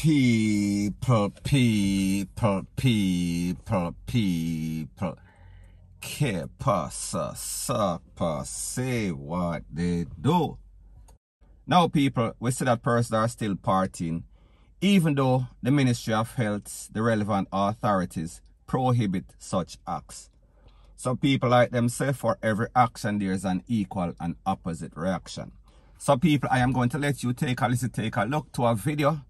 People. Que pasa, sapa, say what they do. Now, people, we see that persons are still partying, even though the Ministry of Health, the relevant authorities, prohibit such acts. Some people like them say for every action there is an equal and opposite reaction. So people, I am going to let you take a look to a video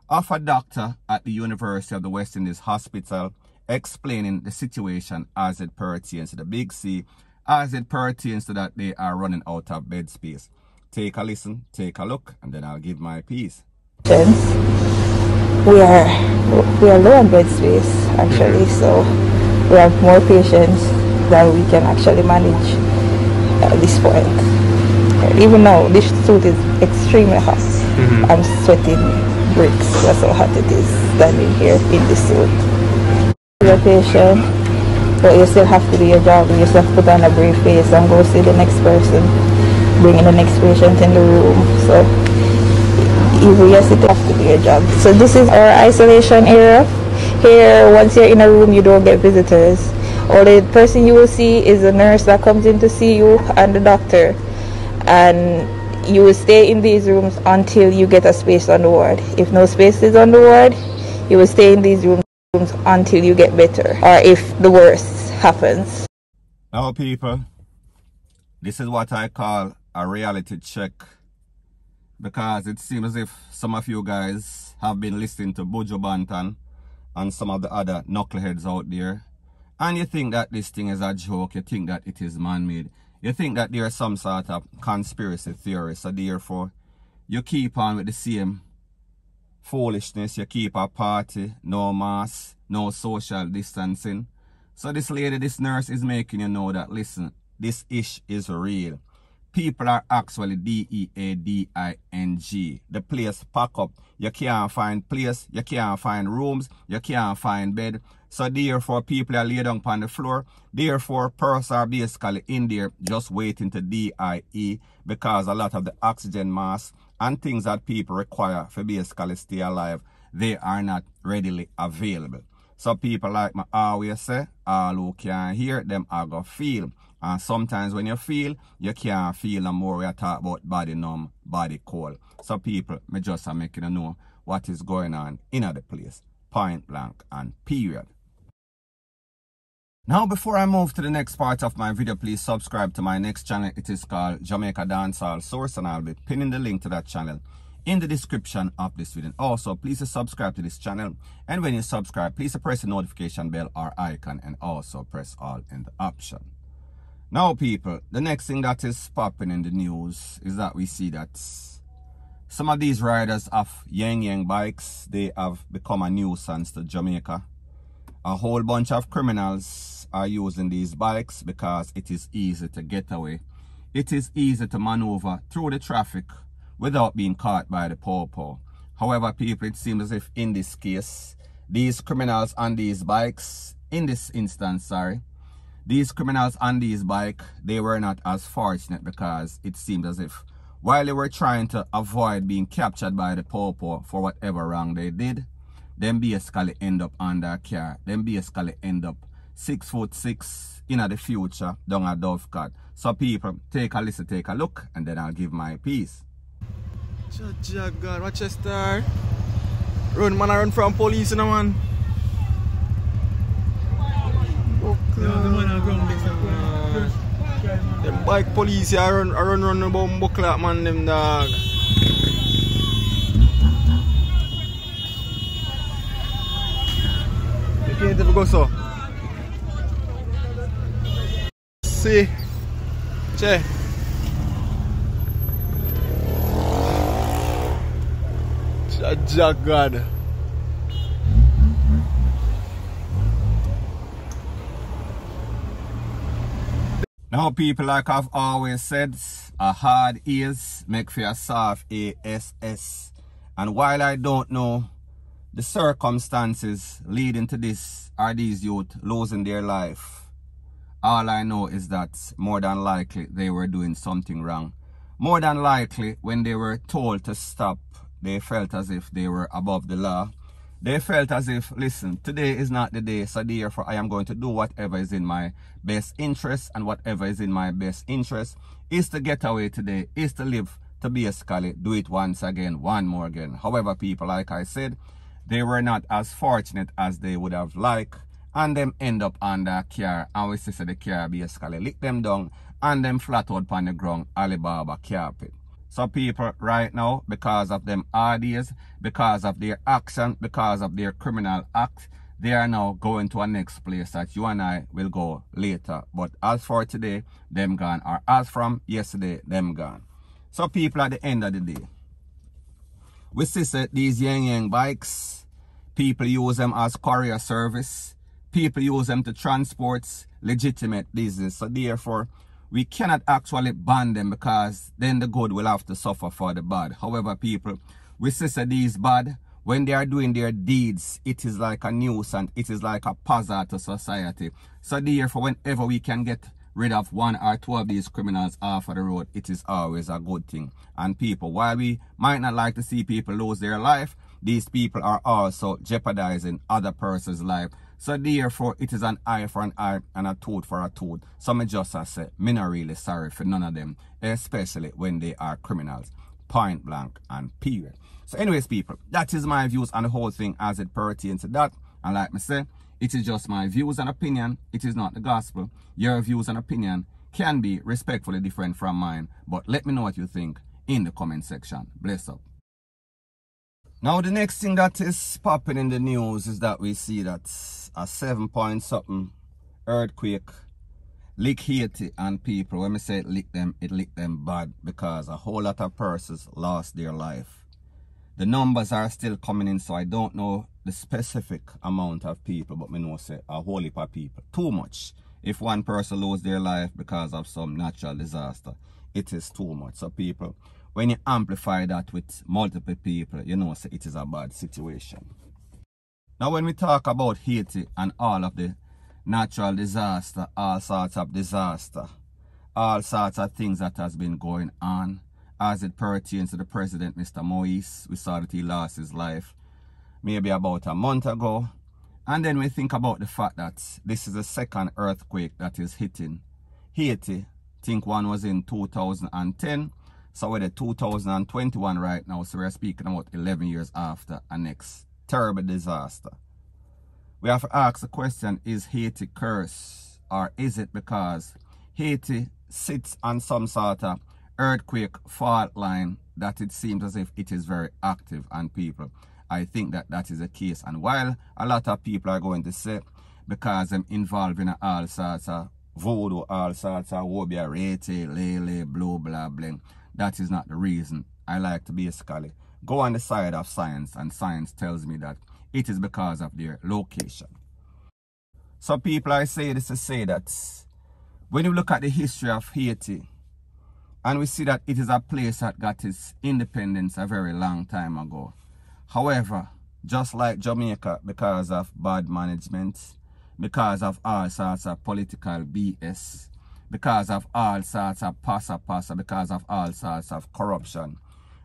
of a doctor at the University of the West Indies Hospital explaining the situation as it pertains to the Big C, as it pertains to that they are running out of bed space. Take a listen, take a look, and then I'll give my piece. We are low on bed space actually, so we have more patients than we can actually manage at this point. Even now, this suit is extremely hot. I'm sweating bricks. That's how hot it is standing here in this suit. You're a patient, but you still have to do your job. You still have to put on a brave face and go see the next person, bringing the next patient in the room. So even yes, you have to do your job. So this is our isolation area. Here, once you're in a room, you don't get visitors. Only person you will see is the nurse that comes in to see you and the doctor. And you will stay in these rooms until you get a space on the ward. If no space is on the ward, you will stay in these rooms until you get better, or if the worst happens. Now people, this is what I call a reality check, because it seems as if some of you guys have been listening to Buju Banton and some of the other knuckleheads out there, and you think that this thing is a joke, you think that it is man-made. You think that there is some sort of conspiracy theory, so therefore you keep on with the same foolishness. You keep a party, no mask, no social distancing. So this lady, this nurse is making you know that, listen, this ish is real. People are actually deading. The place pack up. You can't find place, you can't find rooms, you can't find bed. So therefore people are laid down on the floor. Therefore persons are basically in there just waiting to DIE, because a lot of the oxygen masks and things that people require for basically stay alive, they are not readily available. So people like me always say, all who can hear them are going to feel. And sometimes when you feel, you can't feel no more. We are talking about body numb, body cold. So people, me just are making you know what is going on in the place. Point blank and period. Now before I move to the next part of my video, please subscribe to my next channel. It is called Jamaica Dancehall Source, and I'll be pinning the link to that channel in the description of this video. Also, please subscribe to this channel, and when you subscribe, please press the notification bell or icon, and also press all in the option. Now people, the next thing that is popping in the news is that we see that some of these riders of Yeng bikes, they have become a nuisance to Jamaica. A whole bunch of criminals are using these bikes because it is easy to get away. It is easy to maneuver through the traffic without being caught by the popo. However, people, it seems as if in this case, these criminals on these bikes, in this instance, these criminals on these bikes, they were not as fortunate, because it seemed as if while they were trying to avoid being captured by the popo for whatever wrong they did, them basically end up on their car. Them basically end up 6'6" in the future down a Dovecat. So people, take a listen, take a look, and then I'll give my piece. God, watch your star. Run, man, I run from police, you know, man. Them bike police, I run about buckle, man, them dog. You can't ever go so. See, check. Jack God. Now people, like I've always said, a hard ears make for a soft ASS. And while I don't know the circumstances leading to this, or these youth losing their life, all I know is that more than likely they were doing something wrong. More than likely, when they were told to stop they felt as if they were above the law. They felt as if, listen, today is not the day, so therefore I am going to do whatever is in my best interest, and whatever is in my best interest is to get away today, is to live to basically do it once again, one more again. However, people, like I said, they were not as fortunate as they would have liked, and them end up on the car, and we see the car basically lick them down, and them flat out on the ground, Alibaba carpet. So people right now, because of them ideas, because of their action, because of their criminal act, they are now going to a next place that you and I will go later. But as for today, them gone. Or as from yesterday, them gone. So people, at the end of the day, we see that these Yeng bikes, people use them as courier service. People use them to transport legitimate business. So therefore, we cannot actually ban them, because then the good will have to suffer for the bad. However, people, we see that these bad, when they are doing their deeds, it is like a nuisance, it is like a hazard to society. So therefore, whenever we can get rid of one or two of these criminals off of the road, it is always a good thing. And people, while we might not like to see people lose their life, these people are also jeopardizing other person's life. So therefore, it is an eye for an eye and a tooth for a tooth. So me just say, me not really sorry for none of them, especially when they are criminals. Point blank and period. So anyways, people, that is my views on the whole thing as it pertains to that. And like me say, it is just my views and opinion. It is not the gospel. Your views and opinion can be respectfully different from mine. But let me know what you think in the comment section. Bless up. Now, the next thing that is popping in the news is that we see that a 7-point-something earthquake lick Haiti, and people, when we say it lick them bad, because a whole lot of persons lost their life. The numbers are still coming in, so I don't know the specific amount of people, but me know say a whole heap of people. Too much. If one person loses their life because of some natural disaster, it is too much. So people, when you amplify that with multiple people, you know, say it is a bad situation. Now, when we talk about Haiti and all of the natural disaster, all sorts of disaster, all sorts of things that has been going on as it pertains to the president, Mr. Moise, we saw that he lost his life maybe about a month ago. And then we think about the fact that this is the second earthquake that is hitting Haiti. I think one was in 2010. So we're at 2021 right now, so we're speaking about 11 years after a next terrible disaster. We have to ask the question, is Haiti cursed, or is it because Haiti sits on some sort of earthquake fault line that it seems as if it is very active? And people, I think that that is the case. And while a lot of people are going to say, because I'm involved in all sorts of voodoo, all sorts of wobia, rete, lele, blah, blah, blah, that is not the reason. I like to basically go on the side of science, and science tells me that it is because of their location. So people, I say this to say that when you look at the history of Haiti, and we see that it is a place that got its independence a very long time ago. However, just like Jamaica, because of bad management, because of all sorts of political BS, because of all sorts of passa, because of all sorts of corruption,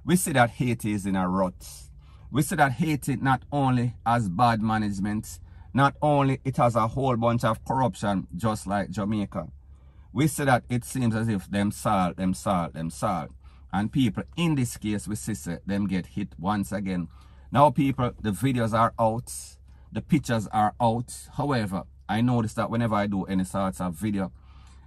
we see that Haiti is in a rut. We see that Haiti not only has bad management, not only it has a whole bunch of corruption, just like Jamaica. We see that it seems as if them salt. And people, in this case, we see them get hit once again. Now people, the videos are out, the pictures are out. However, I notice that whenever I do any sorts of video,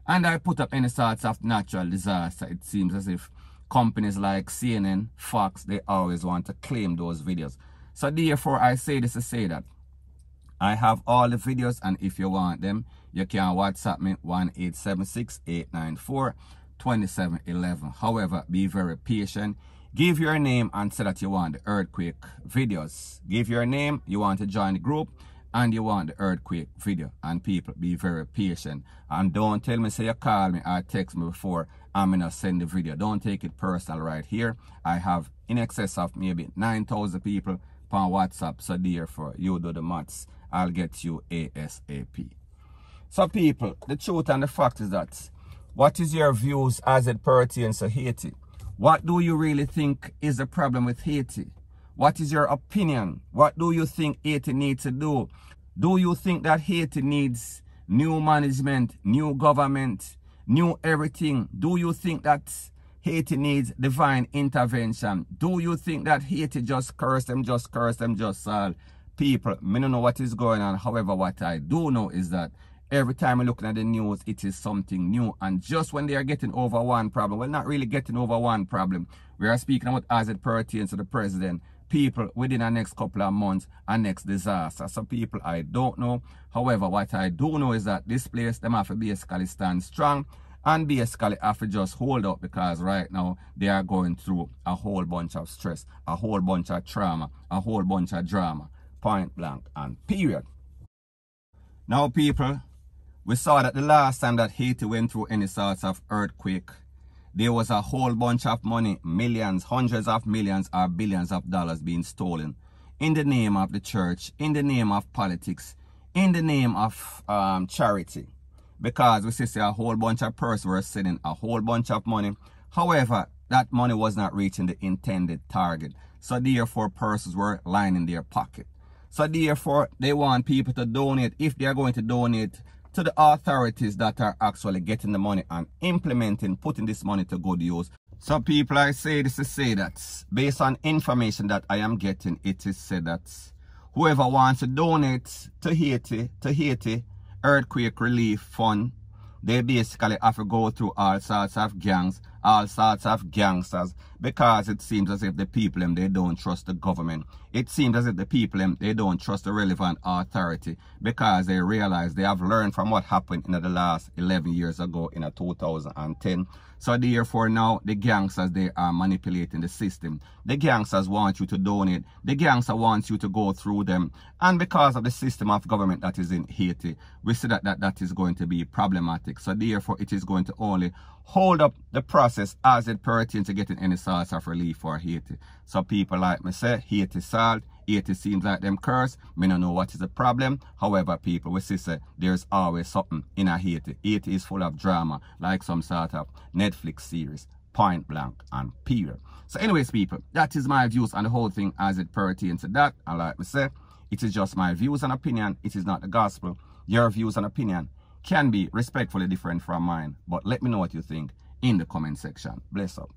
and I put up any sorts of natural disaster, it seems as if companies like CNN, Fox, they always want to claim those videos. So therefore, I say this to say that I have all the videos, and if you want them, you can WhatsApp me 1-876-894-2711. However, be very patient. Give your name and say that you want the earthquake videos. Give your name, you want to join the group, and you want the earthquake video. And people, be very patient. And don't tell me, say you call me or text me before I'm gonna send the video. Don't take it personal right here. I have in excess of maybe 9,000 people on WhatsApp. So therefore, you do the maths. I'll get you ASAP. So people, the truth and the fact is that, what is your views as it pertains to Haiti? What do you really think is the problem with Haiti? What is your opinion? What do you think Haiti needs to do? Do you think that Haiti needs new management, new government, new everything? Do you think that Haiti needs divine intervention? Do you think that Haiti just curse them, people? I don't know what is going on. However, what I do know is that every time we're looking at the news, it is something new. And just when they are getting over one problem, well, not really getting over one problem, we are speaking about as it pertains to the president, people within the next couple of months, a next disaster. So people, I don't know. However, what I do know is that this place, them have to basically stand strong and basically have to just hold up, because right now they are going through a whole bunch of stress, a whole bunch of trauma, a whole bunch of drama, point blank and period. Now people, we saw that the last time that Haiti went through any sorts of earthquake, there was a whole bunch of money, millions, hundreds of millions or billions of dollars being stolen in the name of the church, in the name of politics, in the name of charity. Because we see a whole bunch of persons were sending a whole bunch of money. However, that money was not reaching the intended target. So therefore, persons were lining their pocket. So therefore, they want people to donate, if they are going to donate, to the authorities that are actually getting the money and implementing, putting this money to good use. So people, I say this to say that based on information that I am getting, it is said that whoever wants to donate to Haiti earthquake relief fund, they basically have to go through all sorts of gangs, all sorts of gangsters, because it seems as if the people, they don't trust the government. It seems as if the people, they don't trust the relevant authority, because they realize they have learned from what happened in the last 11 years ago in 2010. So therefore now the gangsters, they are manipulating the system. The gangsters want you to donate. The gangster wants you to go through them. And because of the system of government that is in Haiti, we see that is going to be problematic. So therefore it is going to only hold up the process as it pertains to getting any sort of relief for Haiti. So people like me say, Haiti salt, Haiti seems like them curse. Me don't know what is the problem. However, people, we see say there's always something in a Haiti. Haiti is full of drama, like some sort of Netflix series, point blank and period. So anyways, people, that is my views on the whole thing as it pertains to that. And like me say, it is just my views and opinion. It is not the gospel. Your views and opinion can be respectfully different from mine. But let me know what you think in the comment section. Bless up.